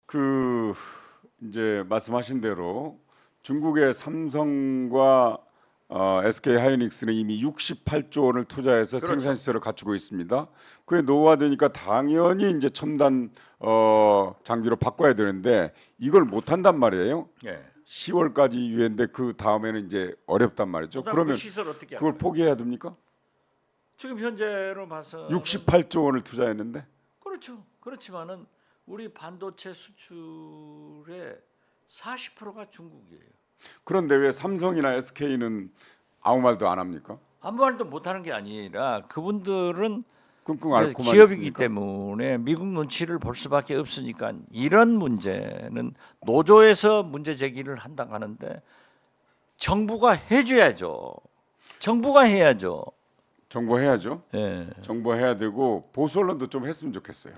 그 이제 말씀하신 대로 중국의 삼성과 SK 하이닉스는 이미 68조 원을 투자해서 그렇죠. 생산 시설을 갖추고 있습니다. 그게 노후화되니까 당연히 이제 첨단 장비로 바꿔야 되는데 이걸 못 한단 말이에요. 예. 10월까지 유예인데 그 다음에는 이제 어렵단 말이죠. 그러면 그러면 그 시설 어떻게 그걸 할까요? 포기해야 됩니까? 지금 현재로 봐서 68조 원을 투자했는데 그렇죠. 그렇지만은 우리 반도체 수출의 40%가 중국이에요. 그런데 왜 삼성이나 SK는 아무 말도 안 합니까? 아무 말도 못하는 게 아니라 그분들은 끙끙 이제 앓고만 기업이기 있으니까. 때문에 미국 눈치를 볼 수밖에 없으니까 이런 문제는 노조에서 문제 제기를 한다고 하는데 정부가 해줘야죠. 정부가 해야죠. 정보해야죠. 예. 정보해야 되고 보수 언론도 좀 했으면 좋겠어요.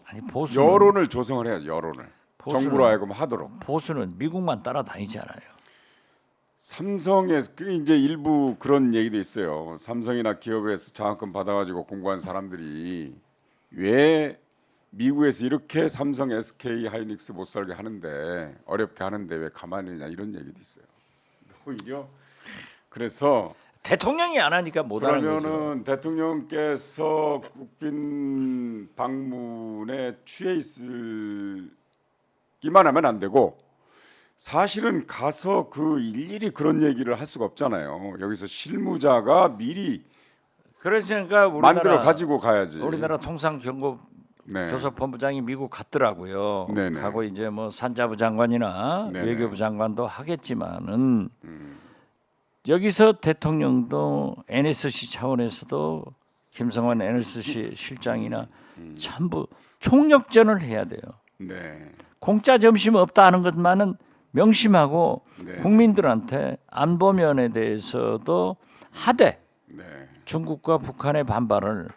아니 보수는 여론을 조성을 해야죠. 여론을 정부로 하여금 하도록. 보수는 미국만 따라다니잖아요. 삼성의 그 이제 일부 그런 얘기도 있어요. 삼성이나 기업에서 장학금 받아가지고 공부한 사람들이 왜 미국에서 이렇게 삼성, SK, 하이닉스 못 살게 하는데 어렵게 하는데 왜 가만히 있냐 이런 얘기도 있어요. 오히려 그래서 대통령이 안 하니까 못 하는 거죠. 그러면은 대통령께서 국빈 방문에 취해 있을기만 하면 안 되고 사실은 가서 그 일일이 그런 얘기를 할 수가 없잖아요. 여기서 실무자가 미리 그러니까 만들어 가지고 가야지. 우리나라 통상경고교섭본부장이 네. 미국 갔더라고요. 네네. 가고 이제 뭐 산자부 장관이나 네네. 외교부 장관도 하겠지만은 여기서 대통령도 NSC 차원에서도 김성환 NSC 실장이나 전부 총력전을 해야 돼요. 네. 공짜 점심 없다 하는 것만은 명심하고 네. 국민들한테 안보면에 대해서도 하되 네. 중국과 북한의 반발을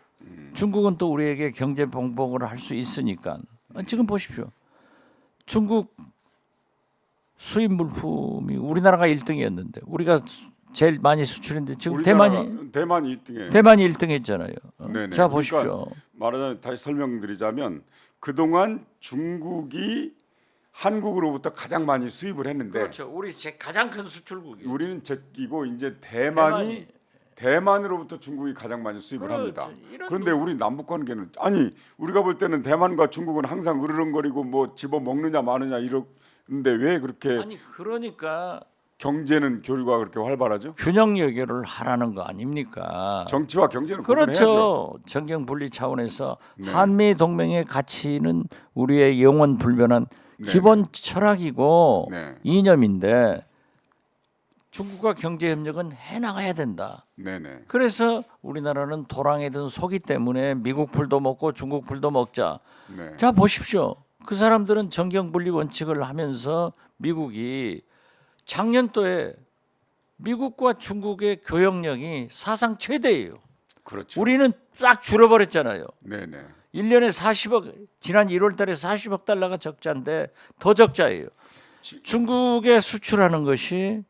중국은 또 우리에게 경제 봉복을 할 수 있으니까 지금 보십시오. 중국 수입 물품이 우리나라가 1등이었는데 우리가 제일 많이 수출했는데 지금 대만이 1등에. 1등 했잖아요. 네네. 자 보십시오. 그러니까 말하자면 다시 설명드리자면 그동안 중국이 한국으로부터 가장 많이 수입을 했는데 그렇죠. 우리 가장 큰 수출국이에요. 우리는 제끼고 이제 대만이. 대만으로부터 중국이 가장 많이 수입을 그렇죠. 합니다. 이런 그런데 우리 남북 관계는 아니 우리가 볼 때는 대만과 중국은 항상 으르렁거리고 뭐 집어 먹느냐 마느냐 이러는데 왜 그렇게 아니 그러니까 경제는 교류가 그렇게 활발하죠? 균형 외교를 하라는 거 아닙니까? 정치와 경제는 구분해야죠. 그렇죠. 정경 분리 차원에서 네. 한미 동맹의 가치는 우리의 영원 불변한 네. 기본 철학이고 네. 이념인데 중국과 경제 협력은 해 나가야 된다. 네네. 그래서 우리나라는 도랑에 든 소기 때문에 미국 풀도 먹고 중국 풀도 먹자. 네. 자 보십시오. 그 사람들은 정경 분리 원칙을 하면서 미국이 작년도에 미국과 중국의 교역량이 사상 최대예요. 그렇죠. 우리는 싹 줄어버렸잖아요. 네네. 1년에 40억 지난 1월 달에 40억 달러가 적자인데 더 적자예요. 중국에 수출하는 것이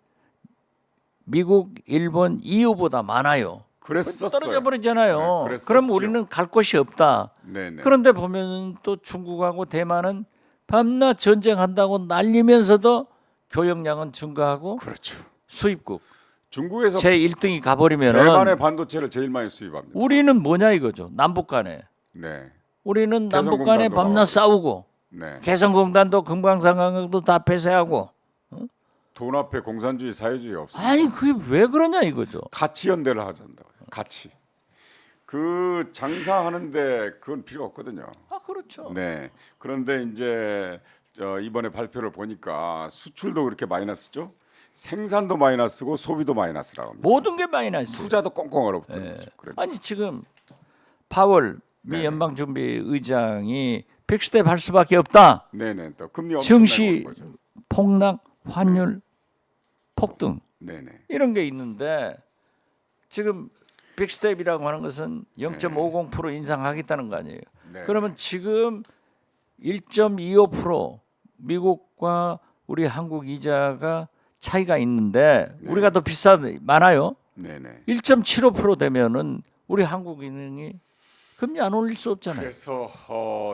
미국, 일본, EU보다 많아요. 그랬었어요. 떨어져 버리잖아요. 네, 그랬었죠. 그럼 우리는 갈 곳이 없다. 네네. 그런데 보면 또 중국하고 대만은 밤낮 전쟁한다고 날리면서도 교역량은 증가하고 그렇죠. 수입국 중국에서 제 1등이 가버리면은 대만의 반도체를 제일 많이 수입합니다. 우리는 뭐냐 이거죠. 남북 간에. 네. 우리는 남북 간에 개성공단도 밤낮 나오고. 싸우고 네. 개성공단도 금강산강도 다 폐쇄하고. 돈 앞에 공산주의 사회주의 없어. 아니 그게 왜 그러냐 이거죠. 가치 연대를 하잔다고요. 가치. 그 장사하는데 그건 필요 없거든요. 아 그렇죠. 네. 그런데 이제 이번에 발표를 보니까 수출도 그렇게 마이너스죠. 생산도 마이너스고 소비도 마이너스라고 합니다. 모든 게 마이너스. 투자도 꽁꽁 얼어붙는 거죠. 그래도. 아니 지금 파월 미 네네. 연방준비의장이 빅스텝 할 수밖에 없다. 네네. 또 금리 엄청 증시 내고 거죠. 폭락, 환율 폭등 네네. 이런 게 있는데 지금 빅스텝이라고 하는 것은 0.50% 인상하겠다는 거 아니에요. 네. 그러면 지금 1.25% 미국과 우리 한국 이자가 차이가 있는데 네. 우리가 더 많아요. 네네. 1.75% 되면은 우리 한국은행이 금리 안 올릴 수 없잖아요. 그래서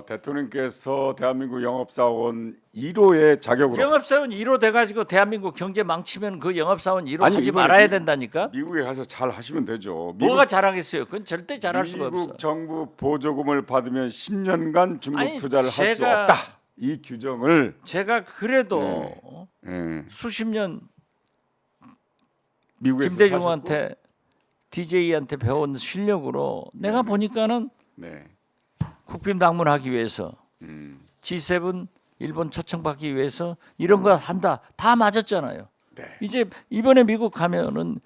대통령께서 대한민국 영업사원 1호의 자격으로 영업사원 1호 돼가지고 대한민국 경제 망치면 그 영업사원 1호 아니, 하지 이번에 말아야 된다니까. 미국에 가서 잘 하시면 되죠. 뭐가 잘하겠어요? 그건 절대 잘할 수가 없어. 미국 정부 보조금을 받으면 10년간 중국 아니, 투자를 할 수 제가- 없다. 이 규정을 제가 그래도 예, 수십 년 미국에서 김대중한테 DJ한테 배운 실력으로 내가 보니까는 사셨고, 네, 국빈 방문하기 위해서 G7 일본 초청받기 위해서 이런 거 한다 다 맞았잖아요. 네, 이제 이번에 미국 가면은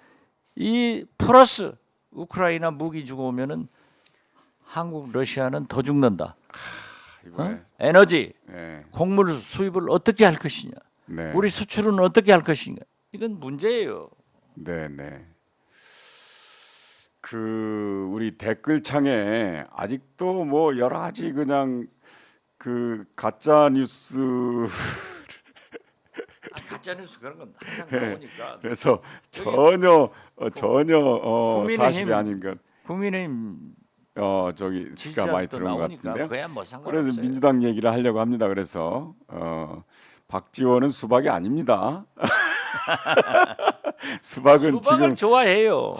이 플러스 우크라이나 무기 주고 오면은 한국 러시아는 더 죽는다. 이번에 에너지 네, 곡물 수입을 어떻게 할 것이냐, 네, 우리 수출은 어떻게 할 것이냐, 이건 문제예요. 네, 네. 그 우리 댓글창에 아직도 뭐 여러 가지 그냥 그 가짜 뉴스 가짜 뉴스 그런 건 항상 네. 나오니까 그래서 전혀 국민의힘 사실이 아닌 건 국민의힘 저기 가 지지자도 많이 들은 것 나오니까 같은데요. 그야 뭐 그래서 상관없어요. 민주당 얘기를 하려고 합니다. 그래서 박지원은 수박이 아닙니다. 수박은 수박을 지금 좋아해요.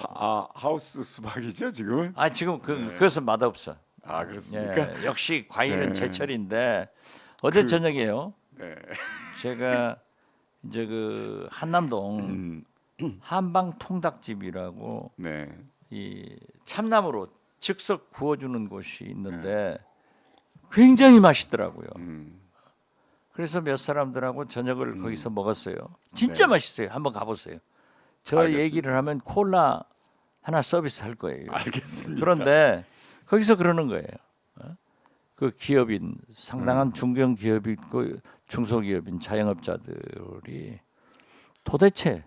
하우스 수박이죠 지금은. 아 지금 그것은 맛없어. 아 그렇습니까? 예, 역시 과일은 네. 제철인데 어제 저녁에요. 네. 제가 이제 그 한남동 한방 통닭집이라고 네. 이 참나무로 즉석 구워주는 곳이 있는데 굉장히 맛있더라고요. 그래서 몇 사람들하고 저녁을 거기서 먹었어요. 진짜 네. 맛있어요. 한번 가보세요. 저 알겠습니다. 얘기를 하면 콜라 하나 서비스 할 거예요. 알겠습니다. 그런데 거기서 그러는 거예요. 그 기업인 상당한 중견 기업이 있고 중소기업인 자영업자들이 도대체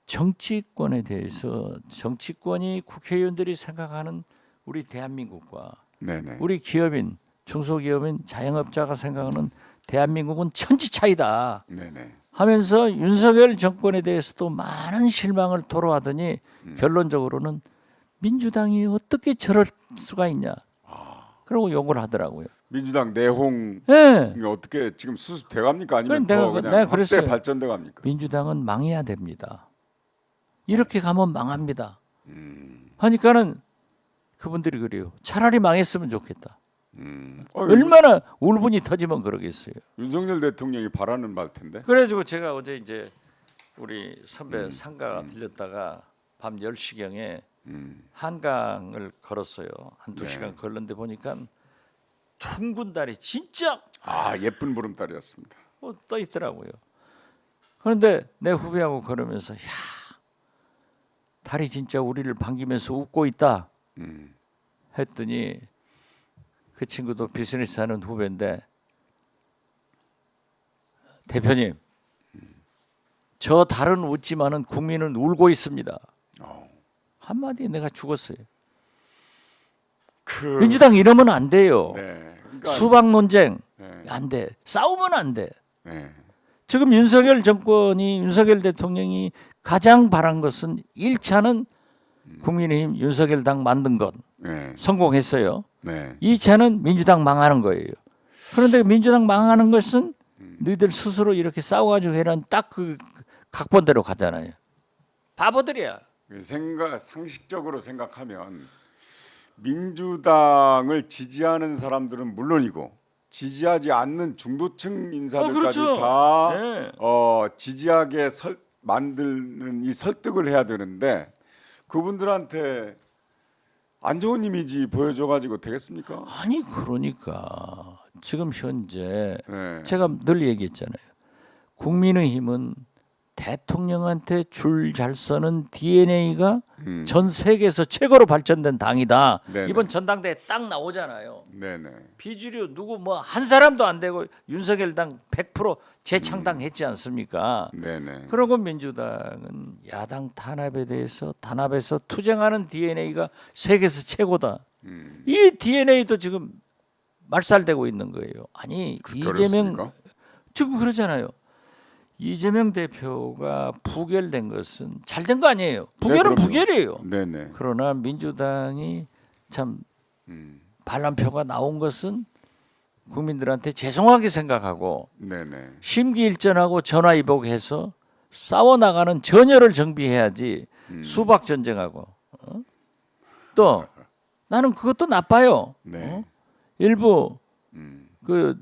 정치권에 대해서 정치권이 국회의원들이 생각하는 우리 대한민국과 네네. 우리 기업인 중소기업인 자영업자가 생각하는 대한민국은 천지 차이다 네네. 하면서 윤석열 정권에 대해서도 많은 실망을 토로하더니 결론적으로는 민주당이 어떻게 저럴 수가 있냐 그러고 욕을 하더라고요. 민주당 내홍 예. 이게 어떻게 지금 수습돼 갑니까? 아니면 그럼 더 내가 그냥 확대 그랬어요. 발전돼 갑니까? 민주당은 망해야 됩니다. 이렇게 가면 망합니다. 하니까는 그분들이 그래요. 차라리 망했으면 좋겠다. 얼마나 울분이 터지면 그러겠어요. 윤석열 대통령이 바라는 바일 텐데. 그래가지고 제가 어제 이제 우리 선배 상가 들렸다가 밤 10시경에 한강을 걸었어요. 한 2시간 걸는데 보니까 둥근 달이 진짜 예쁜 보름달이었습니다. 떠 있더라고요. 그런데 내 후배하고 걸으면서 야 달이 진짜 우리를 반기면서 웃고 있다 했더니 그 친구도 비즈니스 하는 후배인데 대표님 저 달은 웃지만은 국민은 울고 있습니다. 한마디 내가 죽었어요. 그 민주당 이러면 안 돼요. 네. 그러니까, 수박 논쟁 네. 안 돼. 싸우면 안 돼. 네. 지금 윤석열 정권이 윤석열 대통령이 가장 바란 것은 1차는 국민의힘 윤석열 당 만든 것 네. 성공했어요. 네. 2차는 민주당 망하는 거예요. 그런데 민주당 망하는 것은 너희들 스스로 이렇게 싸워가지고 해란 딱 그 각본대로 가잖아요. 바보들이야. 상식적으로 생각하면 민주당을 지지하는 사람들은 물론이고 지지하지 않는 중도층 인사들까지 그렇죠. 다 네. 지지하게 만드는 이 설득을 해야 되는데 그분들한테 안 좋은 이미지 보여줘가지고 되겠습니까? 아니 그러니까 지금 현재 네. 제가 늘 얘기했잖아요. 국민의힘은 대통령한테 줄 잘 서는 DNA가 전 세계에서 최고로 발전된 당이다. 네네. 이번 전당대회 딱 나오잖아요. 네네. 비주류 누구 뭐 한 사람도 안 되고 윤석열 당 100% 재창당했지 않습니까? 네네. 그러고 민주당은 야당 탄압에서 투쟁하는 DNA가 세계에서 최고다. 이 DNA도 지금 말살되고 있는 거예요. 아니 그렇게 이재명 어렵습니까? 지금 그러잖아요. 이재명 대표가 부결된 것은 잘된 거 아니에요. 부결은 그럼요. 부결이에요. 네네. 그러나 민주당이 참 반란표가 나온 것은 국민들한테 죄송하게 생각하고 네네. 심기일전하고 전화위복해서 싸워나가는 전열을 정비해야지 수박 전쟁하고 또 나는 그것도 나빠요. 네. 일부 그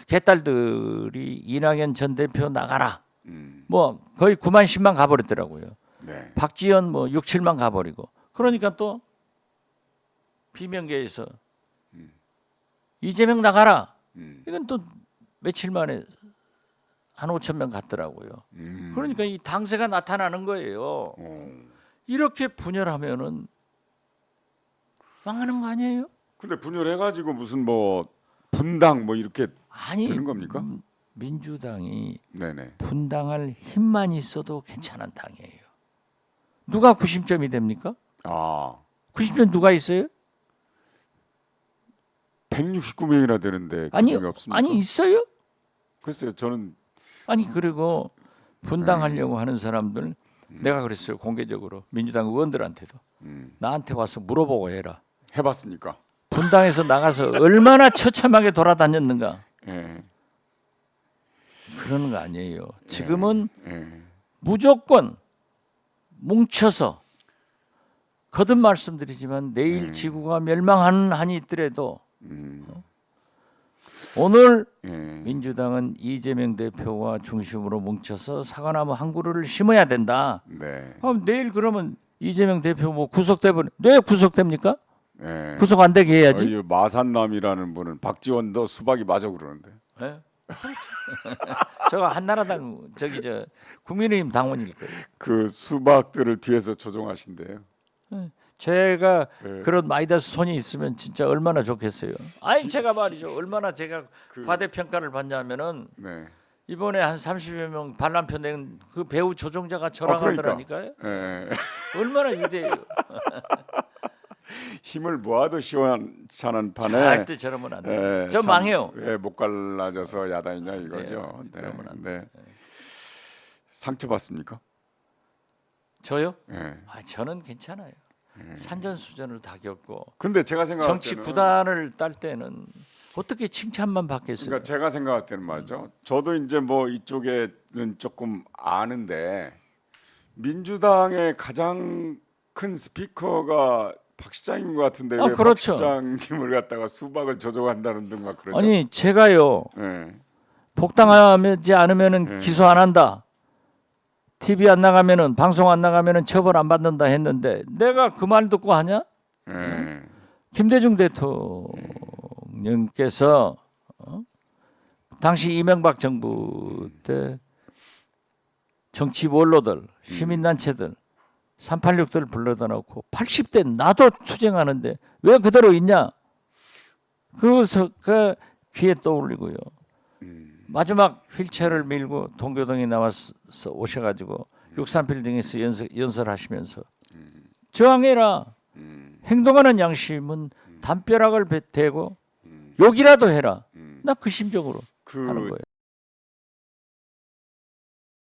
개딸들이 이낙연 전 대표 나가라. 뭐 거의 9만 10만 가버렸더라고요. 네. 박지원 뭐 6, 7만 가버리고 그러니까 또 비명계에서 이재명 나가라. 이건 또 며칠 만에 한 5천 명 갔더라고요. 그러니까 이 당세가 나타나는 거예요. 이렇게 분열하면은 망하는 거 아니에요? 근데 분열해가지고 무슨 뭐 분당 뭐 이렇게 아니 되는 겁니까? 민주당이 네네. 분당할 힘만 있어도 괜찮은 당이에요. 누가 90점이 됩니까? 아 90점 누가 있어요? 169명이나 되는데 아니 그게 없습니까? 아니 있어요? 글쎄요 저는 아니 그리고 분당하려고 하는 사람들 내가 그랬어요 공개적으로 민주당 의원들한테도 나한테 와서 물어보고 해라. 해봤습니까? 분당에서 나가서 얼마나 처참하게 돌아다녔는가. 예. 그러는 거 아니에요. 지금은 예. 무조건 뭉쳐서 거듭 말씀드리지만 내일 지구가 멸망하는 한이 있더라도 오늘 예. 민주당은 이재명 대표와 중심으로 뭉쳐서 사과나무 한 그루를 심어야 된다. 네. 그럼 내일 그러면 이재명 대표 뭐 구속되면 왜 구속됩니까? 예. 구속 안 되게 해야지. 이 마산남이라는 분은 박지원도 수박이 맞아 그러는데. 예? 저가 한나라당 저기 저 국민의힘 당원일 거예요. 그 수박들을 뒤에서 조종하신대요. 제가 예. 그런 마이다스 손이 있으면 진짜 얼마나 좋겠어요. 아니 제가 말이죠. 얼마나 제가 과대평가를 받냐면은 네. 이번에 한 30여 명 반란표 낸 그 배우 조종자가 저랑 하더라니까요. 예. 얼마나 위대해요. 힘을 모아도 시원찮은 판에 절대 저러면 안 돼요. 저 망해요. 왜못 갈라져서 야단이냐 이거죠. 네, 그러면 안 네. 상처 받습니까? 저요? 예. 아, 저는 괜찮아요. 산전수전을 다 겪고 근데 제가 생각할 정치 때는 구단을 딸 때는 어떻게 칭찬만 받겠어요? 그러니까 제가 생각할 때는 말이죠. 저도 이제 뭐 이쪽에는 조금 아는데 민주당의 가장 큰 스피커가 박 시장인 것 같은데 왜 박 그렇죠. 시장님을 갖다가 수박을 조종한다는 등 막 그러죠. 아니 제가요 예. 복당하지 않으면은 기소 안 한다. TV 안 나가면은 방송 안 나가면은 처벌 안 받는다 했는데 내가 그 말 듣고 하냐? 예. 김대중 대통령께서 당시 이명박 정부 때 정치 원로들, 시민단체들 386들 불러다 놓고 80대 나도 투쟁하는데 왜 그대로 있냐? 그 귀에 떠올리고요. 마지막 휠체어를 밀고 동교동에 나와서 오셔가지고 63빌딩에서 연설하시면서 저항해라. 행동하는 양심은 담벼락을 대고 욕이라도 해라. 나 그 심정으로 하는 거예요.